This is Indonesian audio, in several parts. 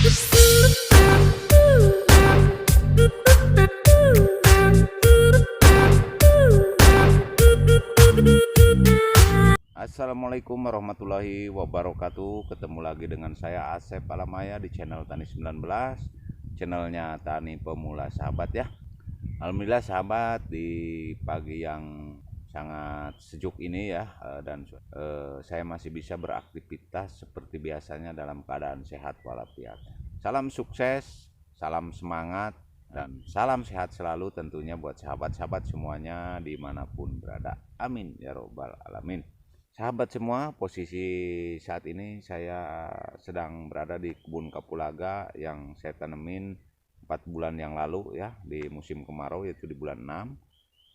Assalamualaikum warahmatullahi wabarakatuh. Ketemu lagi dengan saya Asep Alamaya di channel Tani 19, channelnya Tani Pemula sahabat ya. Alhamdulillah sahabat, di pagi yang sangat sejuk ini ya, dan saya masih bisa beraktivitas seperti biasanya dalam keadaan sehat walafiat. Salam sukses, salam semangat, dan salam sehat selalu tentunya buat sahabat-sahabat semuanya dimanapun berada. Amin ya robbal alamin. Sahabat semua, posisi saat ini saya sedang berada di kebun kapulaga yang saya tanemin 4 bulan yang lalu ya, di musim kemarau, yaitu di bulan 6.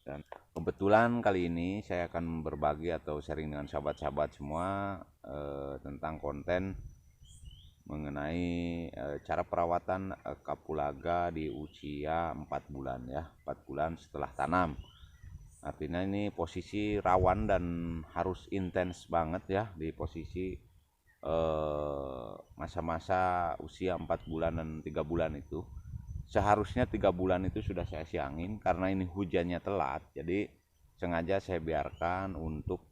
Dan kebetulan kali ini saya akan berbagi atau sharing dengan sahabat-sahabat semua tentang konten mengenai cara perawatan kapulaga di usia 4 bulan ya, 4 bulan setelah tanam. Artinya ini posisi rawan dan harus intens banget ya, di posisi masa-masa usia 4 bulan dan 3 bulan itu. Seharusnya 3 bulan itu sudah saya siangin, karena ini hujannya telat, jadi sengaja saya biarkan untuk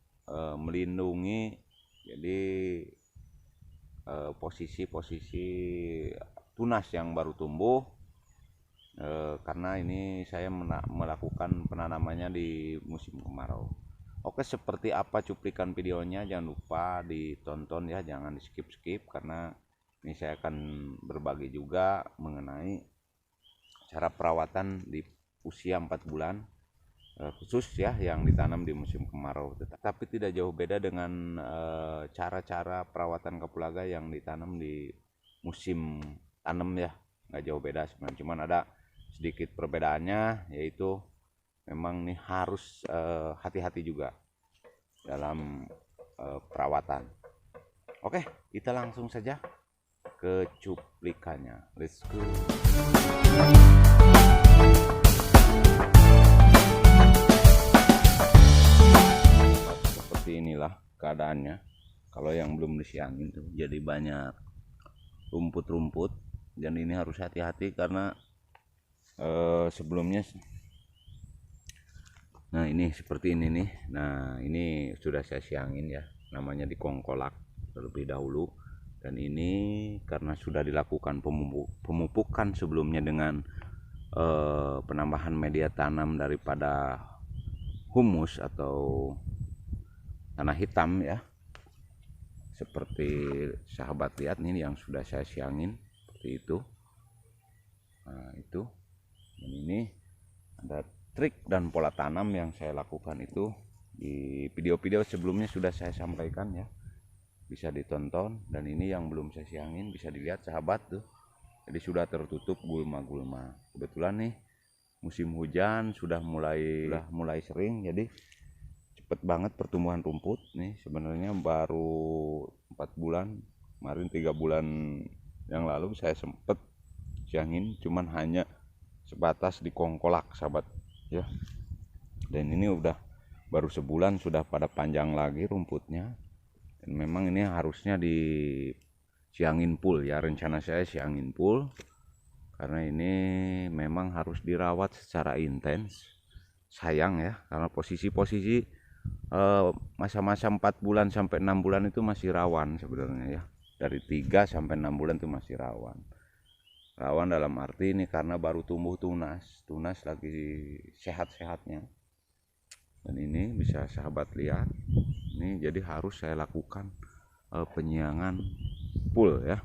melindungi jadi posisi-posisi tunas yang baru tumbuh. Karena ini saya melakukan penanamannya di musim kemarau. Oke, seperti apa cuplikan videonya jangan lupa ditonton ya, jangan di skip karena ini saya akan berbagi juga mengenai cara perawatan di usia 4 bulan khusus ya yang ditanam di musim kemarau. Tetapi tidak jauh beda dengan cara-cara perawatan kapulaga yang ditanam di musim tanam ya, nggak jauh beda sebenarnya, cuman ada sedikit perbedaannya, yaitu memang nih harus hati-hati juga dalam perawatan. Oke, kita langsung saja ke cuplikannya. Let's go. Seperti inilah keadaannya. Kalau yang belum disiangin tuh jadi banyak rumput-rumput, dan ini harus hati-hati karena sebelumnya, nah ini seperti ini nih. Nah ini sudah saya siangin ya, namanya dikongkolak terlebih dahulu. Dan ini karena sudah dilakukan pemupukan sebelumnya dengan penambahan media tanam daripada humus atau tanah hitam ya, seperti sahabat lihat nih yang sudah saya siangin seperti itu. Nah itu, dan ini ada trik dan pola tanam yang saya lakukan itu di video-video sebelumnya sudah saya sampaikan ya, bisa ditonton. Dan ini yang belum saya siangin bisa dilihat sahabat tuh, jadi sudah tertutup gulma-gulma. Kebetulan nih musim hujan sudah mulai sering, jadi cepet banget pertumbuhan rumput nih. Sebenarnya baru 4 bulan, kemarin 3 bulan yang lalu saya sempet siangin, cuman hanya sebatas dikongkolak sahabat ya. Dan ini udah baru sebulan sudah pada panjang lagi rumputnya. Dan memang ini harusnya di siangin full ya, rencana saya siangin full, karena ini memang harus dirawat secara intens. Sayang ya, karena posisi-posisi masa-masa 4 bulan sampai 6 bulan itu masih rawan sebenarnya ya. Dari 3 sampai 6 bulan itu masih rawan dalam arti ini karena baru tumbuh tunas lagi sehat-sehatnya. Dan ini bisa sahabat lihat ini, jadi harus saya lakukan penyiangan full ya.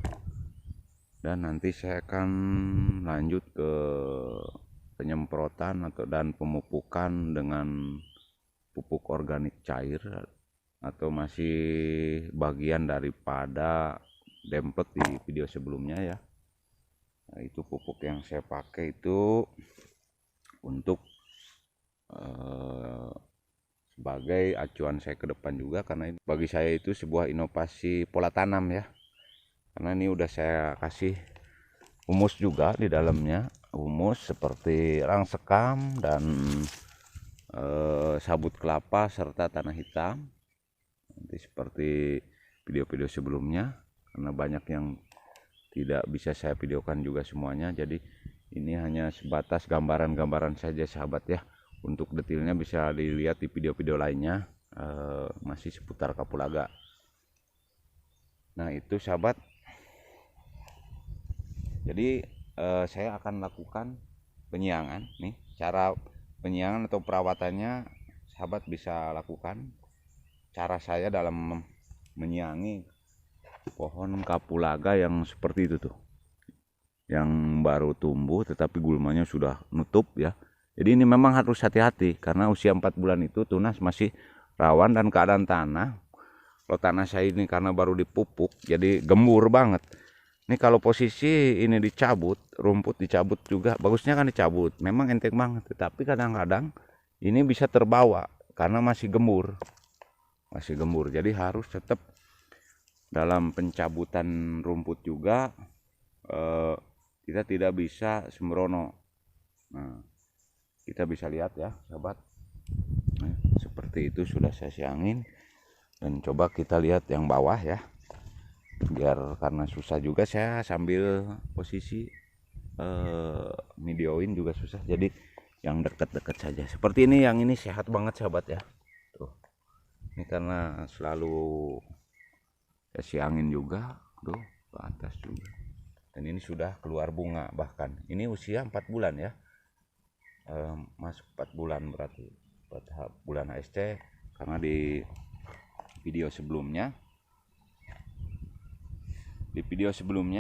Dan nanti saya akan lanjut ke penyemprotan dan pemupukan dengan pupuk organik cair, atau masih bagian daripada demplek di video sebelumnya ya. Nah, itu pupuk yang saya pakai itu untuk sebagai acuan saya ke depan juga, karena bagi saya itu sebuah inovasi pola tanam ya. Karena ini udah saya kasih humus juga di dalamnya, humus seperti rang sekam dan sabut kelapa serta tanah hitam. Nanti seperti video-video sebelumnya, karena banyak yang tidak bisa saya videokan juga semuanya, jadi ini hanya sebatas gambaran-gambaran saja sahabat ya. Untuk detailnya bisa dilihat di video-video lainnya, masih seputar kapulaga. Nah itu sahabat, jadi saya akan lakukan penyiangan nih. Cara penyiangan atau perawatannya sahabat bisa lakukan cara saya dalam menyiangi pohon kapulaga yang seperti itu tuh, yang baru tumbuh tetapi gulmanya sudah nutup ya. Jadi ini memang harus hati-hati karena usia 4 bulan itu tunas masih rawan, dan keadaan tanah, kalau tanah saya ini karena baru dipupuk jadi gembur banget. Ini kalau posisi ini dicabut, rumput dicabut juga, bagusnya kan dicabut, memang enteng banget, tetapi kadang-kadang ini bisa terbawa karena masih gembur. Jadi harus tetap dalam pencabutan rumput juga kita tidak bisa sembrono. Nah, kita bisa lihat ya sahabat, nah, seperti itu sudah saya siangin. Dan coba kita lihat yang bawah ya, biar karena susah juga saya sambil posisi videoin juga susah, jadi yang dekat-dekat saja seperti ini. Yang ini sehat banget sahabat ya, tuh ini karena selalu saya siangin juga tuh ke atas juga. Dan ini sudah keluar bunga, bahkan ini usia 4 bulan ya, masuk 4 bulan berarti 4 bulan HSC. Karena di video sebelumnya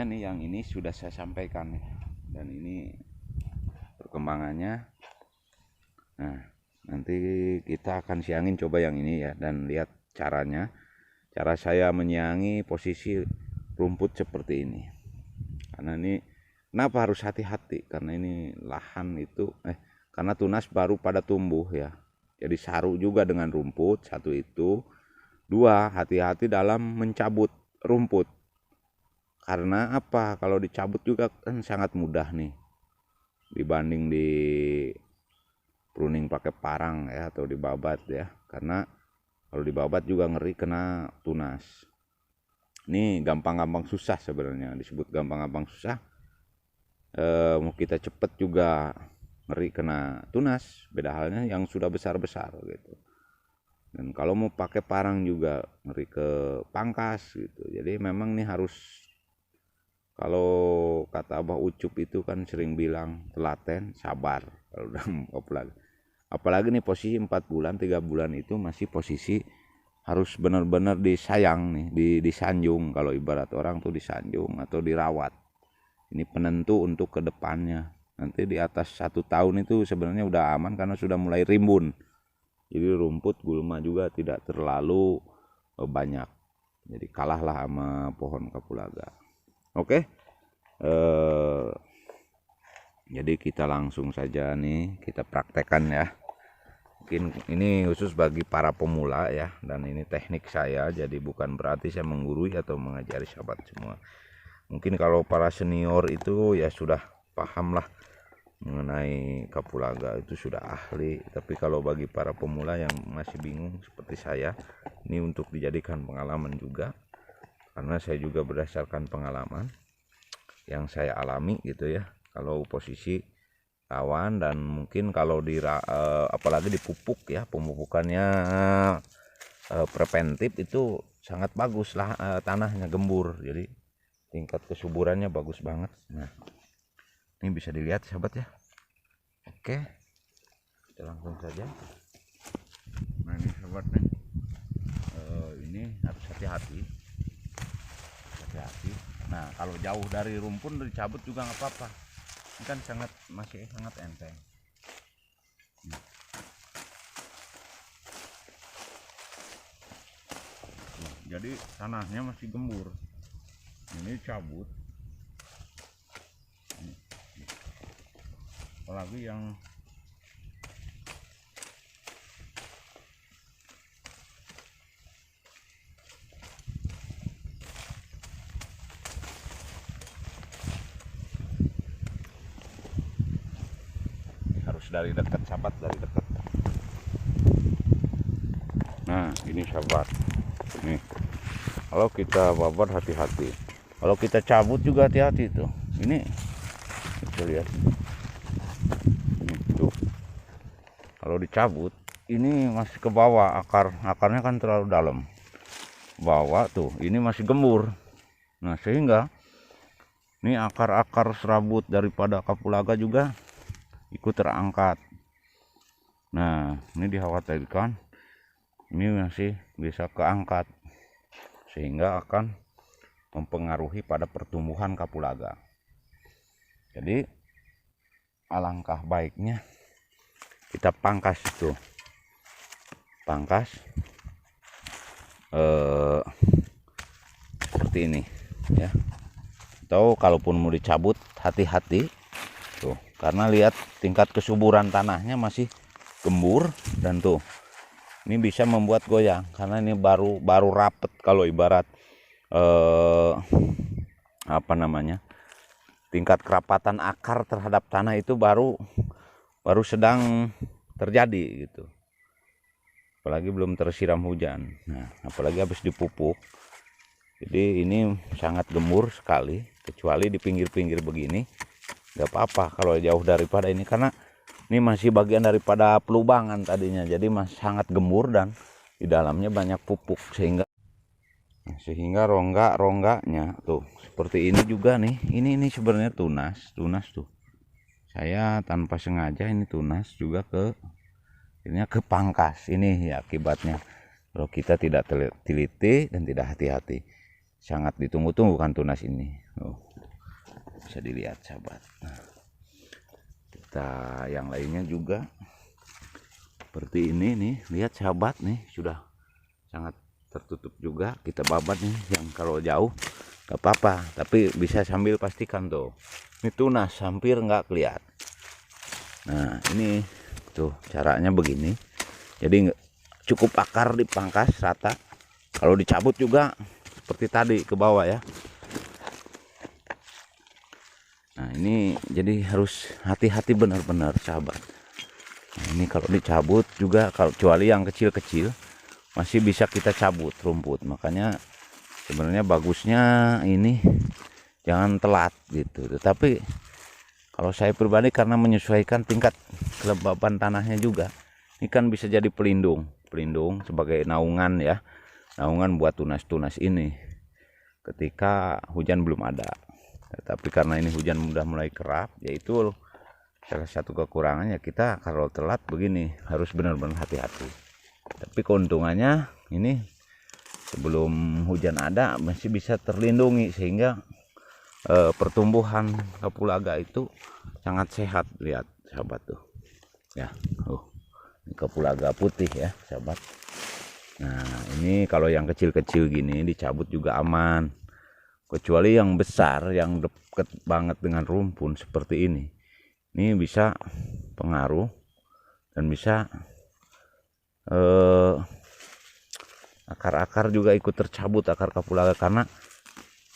nih yang ini sudah saya sampaikan ya. Dan ini perkembangannya. Nah nanti kita akan siangin coba yang ini ya, dan lihat caranya, cara saya menyiangi posisi rumput seperti ini. Karena ini kenapa harus hati-hati, karena ini lahan itu karena tunas baru pada tumbuh ya, jadi saru juga dengan rumput. Satu itu, dua, hati-hati dalam mencabut rumput. Karena apa? Kalau dicabut juga kan sangat mudah nih dibanding di pruning pakai parang ya, atau dibabat ya. Karena kalau dibabat juga ngeri kena tunas. Ini gampang-gampang susah sebenarnya, disebut gampang-gampang susah. Mau kita cepet juga ngeri kena tunas. Beda halnya yang sudah besar-besar gitu. Dan kalau mau pakai parang juga ngeri ke pangkas gitu. Jadi memang nih harus, kalau kata Abah Ucup itu kan sering bilang telaten, sabar kalau udah apalagi nih posisi 4 bulan 3 bulan itu masih posisi harus benar-benar disayang nih, disanjung. Kalau ibarat orang tuh disanjung atau dirawat. Ini penentu untuk kedepannya. Nanti di atas 1 tahun itu sebenarnya udah aman karena sudah mulai rimbun. Jadi rumput gulma juga tidak terlalu banyak. Jadi kalahlah sama pohon kapulaga. Oke, jadi kita langsung saja nih kita praktekkan ya. Mungkin ini khusus bagi para pemula ya, dan ini teknik saya, jadi bukan berarti saya menggurui atau mengajari sahabat semua. Mungkin kalau para senior itu ya sudah paham lah mengenai kapulaga, itu sudah ahli. Tapi kalau bagi para pemula yang masih bingung seperti saya, ini untuk dijadikan pengalaman juga. Karena saya juga berdasarkan pengalaman yang saya alami gitu ya. Kalau posisi rawan, dan mungkin kalau apalagi dipupuk ya, pemupukannya preventif itu sangat bagus lah, tanahnya gembur. Jadi tingkat kesuburannya bagus banget. Nah ini bisa dilihat sahabat ya. Oke, kita langsung saja. Nah ini sahabat nih, ini harus hati-hati. Nah kalau jauh dari rumput dicabut juga nggak apa-apa, ini kan masih sangat enteng. Jadi tanahnya masih gembur, ini cabut. Apalagi yang dari dekat sahabat, dari dekat. Nah ini sahabat, ini kalau kita babat hati-hati. Kalau kita cabut juga hati-hati tuh. Ini kita lihat. Tuh. Kalau dicabut ini masih ke bawah, akarnya kan terlalu dalam. Bawah tuh, ini masih gembur. Nah, sehingga ini akar-akar serabut daripada kapulaga juga ikut terangkat. Nah, ini dikhawatirkan ini masih bisa keangkat sehingga akan mempengaruhi pada pertumbuhan kapulaga. Jadi alangkah baiknya kita pangkas itu, seperti ini ya. Atau kalaupun mau dicabut hati-hati tuh, karena lihat tingkat kesuburan tanahnya masih gembur dan tuh ini bisa membuat goyang karena ini baru rapet. Kalau ibarat apa namanya, tingkat kerapatan akar terhadap tanah itu baru sedang terjadi gitu, apalagi belum tersiram hujan. Nah, apalagi habis dipupuk, jadi ini sangat gembur sekali. Kecuali di pinggir-pinggir begini nggak apa-apa kalau jauh daripada ini, karena ini masih bagian daripada pelubangan tadinya, jadi masih sangat gembur dan di dalamnya banyak pupuk sehingga rongga-rongganya tuh seperti ini juga nih. Ini sebenarnya tunas tuh. Saya tanpa sengaja ini tunas juga ini ke pangkas. Ini ya akibatnya kalau kita tidak teliti dan tidak hati-hati. Sangat ditunggu-tunggu kan tunas ini. Bisa dilihat sahabat. Nah, kita yang lainnya juga seperti ini nih. Lihat sahabat nih, sudah sangat tertutup juga. Kita babat nih, yang kalau jauh gak apa-apa, tapi bisa sambil pastikan tuh ini tunas hampir nggak kelihatan. Nah, ini tuh caranya begini. Jadi cukup akar dipangkas rata. Kalau dicabut juga seperti tadi ke bawah ya. Nah, ini jadi harus hati-hati benar-benar sahabat. Nah, ini kalau dicabut juga, kalau kecuali yang kecil-kecil masih bisa kita cabut rumput. Makanya sebenarnya bagusnya ini jangan telat gitu. Tetapi kalau saya pribadi karena menyesuaikan tingkat kelembaban tanahnya juga, ini kan bisa jadi pelindung sebagai naungan ya. Naungan buat tunas-tunas ini ketika hujan belum ada. Tapi karena ini hujan udah mulai kerap, yaitu salah satu kekurangannya. Kita kalau telat begini harus benar-benar hati-hati. Tapi keuntungannya ini sebelum hujan ada masih bisa terlindungi sehingga pertumbuhan kapulaga itu sangat sehat. Lihat sahabat tuh ya, ini kapulaga putih ya sahabat. Nah, ini kalau yang kecil-kecil gini dicabut juga aman, kecuali yang besar yang deket banget dengan rumpun seperti ini bisa pengaruh dan bisa akar-akar juga ikut tercabut, akar kapulaga. Karena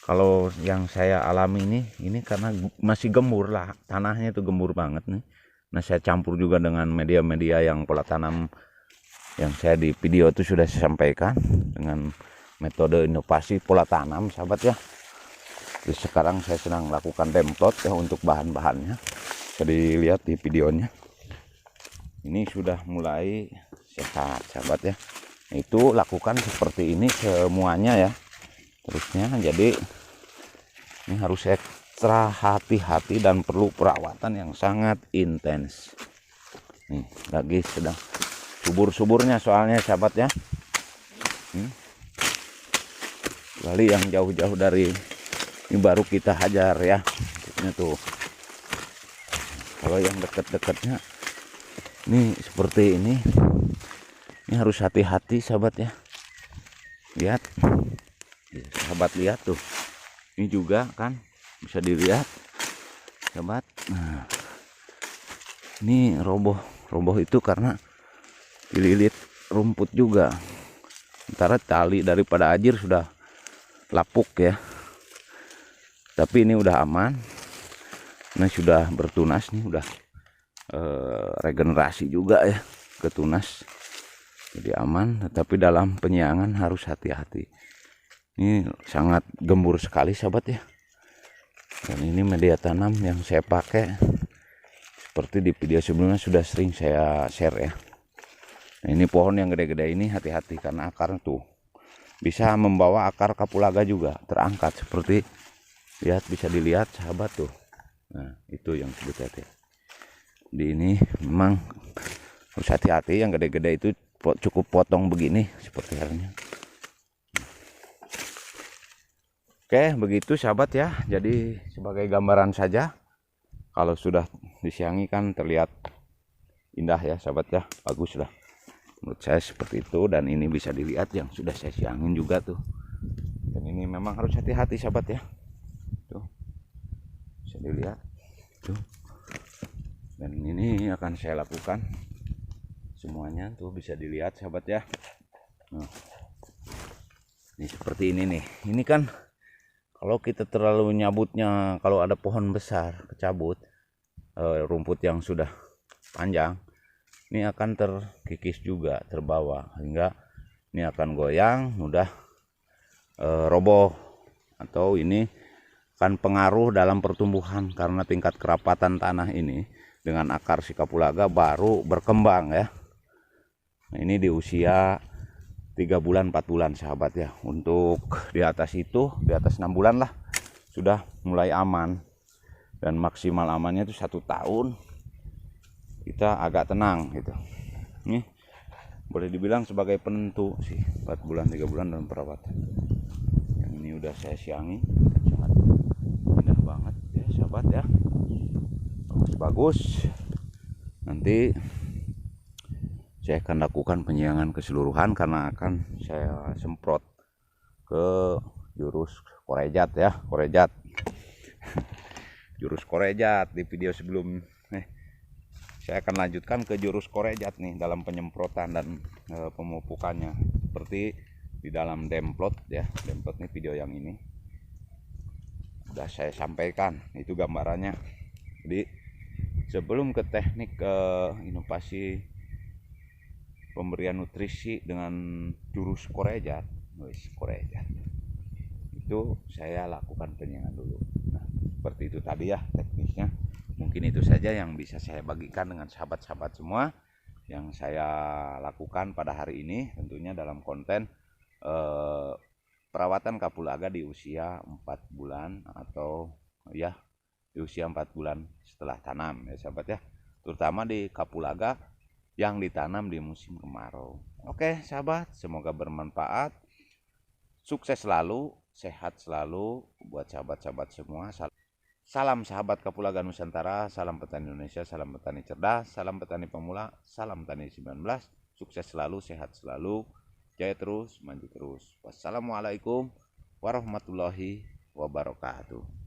kalau yang saya alami ini karena masih gembur lah, tanahnya itu gembur banget nih. Nah, saya campur juga dengan media-media yang pola tanam yang saya di video itu sudah saya sampaikan dengan metode inovasi pola tanam sahabat ya. Jadi sekarang saya sedang lakukan demplot ya untuk bahan-bahannya. Jadi lihat di videonya. Ini sudah mulai sehat sahabat ya. Itu lakukan seperti ini semuanya ya. Terusnya jadi ini harus ekstra hati-hati dan perlu perawatan yang sangat intens. Nih lagi sedang subur-suburnya soalnya sahabat ya. Kali yang jauh-jauh dari ini baru kita hajar ya. Ini tuh. Kalau yang dekat-dekatnya ini seperti ini harus hati-hati sahabat ya. Lihat sahabat, lihat tuh, ini juga kan bisa dilihat sahabat. Nah, ini roboh itu karena dililit rumput juga. Sementara tali daripada ajir sudah lapuk ya, tapi ini udah aman. Ini sudah bertunas nih, udah regenerasi juga ya ke tunas, jadi aman. Tetapi dalam penyiangan harus hati-hati. Ini sangat gembur sekali sahabat ya. Dan ini media tanam yang saya pakai seperti di video sebelumnya sudah sering saya share ya. Nah, ini pohon yang gede-gede ini hati-hati karena akar tuh bisa membawa akar kapulaga juga terangkat seperti lihat, bisa dilihat sahabat tuh. Nah itu yang hati-hati. Di ini memang harus hati-hati, yang gede-gede itu cukup potong begini seperti halnya. Oke, begitu sahabat ya. Jadi sebagai gambaran saja, kalau sudah disiangi kan terlihat indah ya sahabat ya, bagus lah. Menurut saya seperti itu, dan ini bisa dilihat yang sudah saya siangin juga tuh. Dan ini memang harus hati-hati sahabat ya. Tuh. Bisa dilihat. Tuh. Dan ini akan saya lakukan semuanya tuh, bisa dilihat sahabat ya. Nah. Ini seperti ini nih. Ini kan kalau kita terlalu nyabutnya, kalau ada pohon besar kecabut, rumput yang sudah panjang, ini akan terkikis juga, terbawa, hingga ini akan goyang, mudah roboh, atau ini akan pengaruh dalam pertumbuhan karena tingkat kerapatan tanah ini dengan akar si kapulaga baru berkembang ya. Nah, ini di usia 3 bulan 4 bulan sahabat ya. Untuk di atas itu, di atas 6 bulan lah sudah mulai aman, dan maksimal amannya itu 1 tahun kita agak tenang gitu. Ini boleh dibilang sebagai penentu sih, 4 bulan 3 bulan dalam perawatan. Yang ini udah saya siangi, sangat indah banget ya sahabat ya, bagus. Nanti saya akan lakukan penyiangan keseluruhan karena akan saya semprot ke jurus korejat ya, korejat. Jurus korejat di video sebelum saya akan lanjutkan ke jurus korejat nih dalam penyemprotan dan pemupukannya seperti di dalam demplot ya. Demplot nih video yang ini udah saya sampaikan, itu gambarannya. Jadi sebelum ke teknik inovasi pemberian nutrisi dengan jurus korejat, itu saya lakukan penyiangan dulu. Nah, seperti itu tadi ya teknisnya. Mungkin itu saja yang bisa saya bagikan dengan sahabat-sahabat semua yang saya lakukan pada hari ini, tentunya dalam konten perawatan kapulaga di usia 4 bulan atau ya di usia 4 bulan setelah tanam ya sahabat ya, terutama di kapulaga yang ditanam di musim kemarau. Oke sahabat, semoga bermanfaat, sukses selalu, sehat selalu buat sahabat-sahabat semua. Salam sahabat kapulaga Nusantara, salam petani Indonesia, salam petani cerdas, salam petani pemula, salam petani 19. Sukses selalu, sehat selalu, jaya terus, maju terus. Wassalamualaikum warahmatullahi wabarakatuh.